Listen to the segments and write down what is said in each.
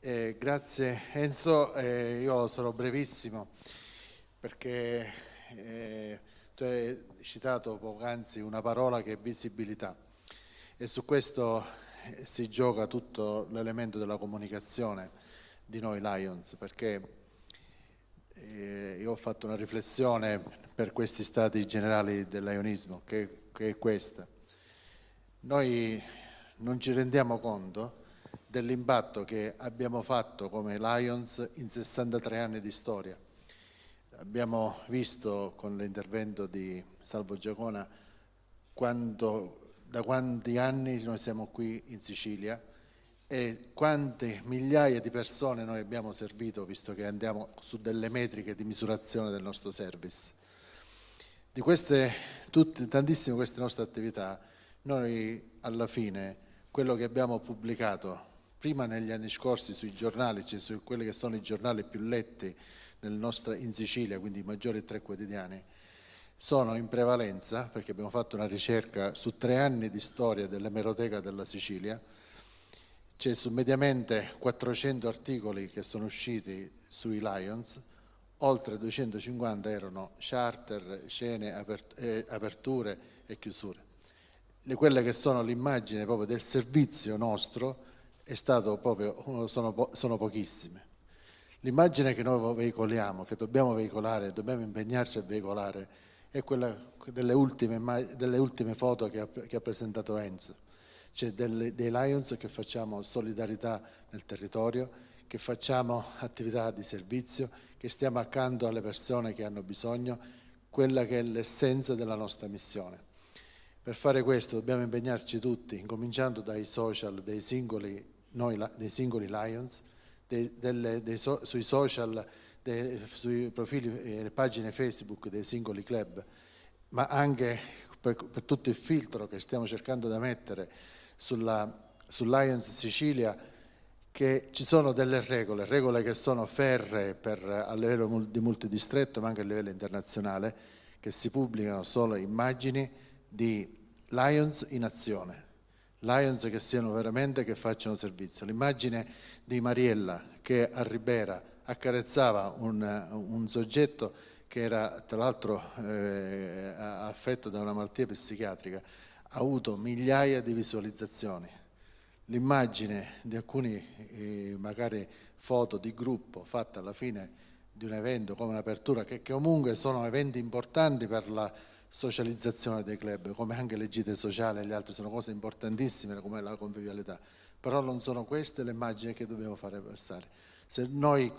Grazie Enzo, io sarò brevissimo perché tu hai citato poc'anzi una parola che è visibilità e su questo si gioca tutto l'elemento della comunicazione di noi Lions, perché io ho fatto una riflessione per questi stati generali del Lionismo che è questa. Noi non ci rendiamo conto dell'impatto che abbiamo fatto come Lions in 63 anni di storia. Abbiamo visto con l'intervento di Salvo Giacona da quanti anni noi siamo qui in Sicilia e quante migliaia di persone noi abbiamo servito, visto che andiamo su delle metriche di misurazione del nostro service. Di tantissime queste nostre attività, noi alla fine quello che abbiamo pubblicato prima negli anni scorsi sui giornali, cioè su quelli che sono i giornali più letti in Sicilia, quindi i maggiori 3 quotidiani, sono in prevalenza, perché abbiamo fatto una ricerca su 3 anni di storia dell'emeroteca della Sicilia, c'è su mediamente 400 articoli che sono usciti sui Lions, oltre 250 erano charter, scene, aperture e chiusure. Quelle che sono l'immagine proprio del servizio nostro sono pochissime. L'immagine che noi veicoliamo, che dobbiamo veicolare, dobbiamo impegnarci a veicolare, è quella delle ultime foto che ha presentato Enzo. Cioè dei Lions che facciamo solidarietà nel territorio, che facciamo attività di servizio, che stiamo accanto alle persone che hanno bisogno, quella che è l'essenza della nostra missione. Per fare questo dobbiamo impegnarci tutti, incominciando dai social dei singoli Lions, sui social, sui profili e le pagine Facebook dei singoli club, ma anche per tutto il filtro che stiamo cercando di mettere su Lions Sicilia, che ci sono delle regole che sono ferree a livello di multidistretto ma anche a livello internazionale, che si pubblicano solo immagini di Lions in azione, Lions che facciano servizio. L'immagine di Mariella che a Ribera accarezzava un soggetto che era tra l'altro affetto da una malattia psichiatrica, ha avuto migliaia di visualizzazioni. L'immagine di alcuni magari foto di gruppo fatte alla fine di un evento come un'apertura, che comunque sono eventi importanti per la socializzazione dei club, come anche le gite sociali e gli altri, sono cose importantissime come la convivialità, però non sono queste le immagini che dobbiamo fare passare. Se noi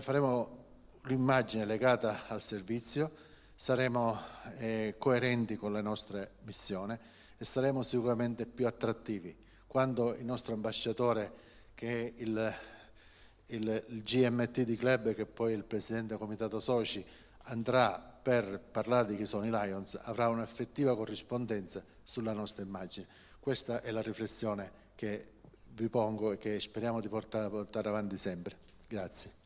faremo l'immagine legata al servizio, saremo coerenti con la nostra missione e saremo sicuramente più attrattivi. Quando il nostro ambasciatore, che è il GMT di club, che poi è il presidente del comitato soci, andrà per parlare di chi sono i Lions, avrà un'effettiva corrispondenza sulla nostra immagine. Questa è la riflessione che vi pongo e che speriamo di portare avanti sempre. Grazie.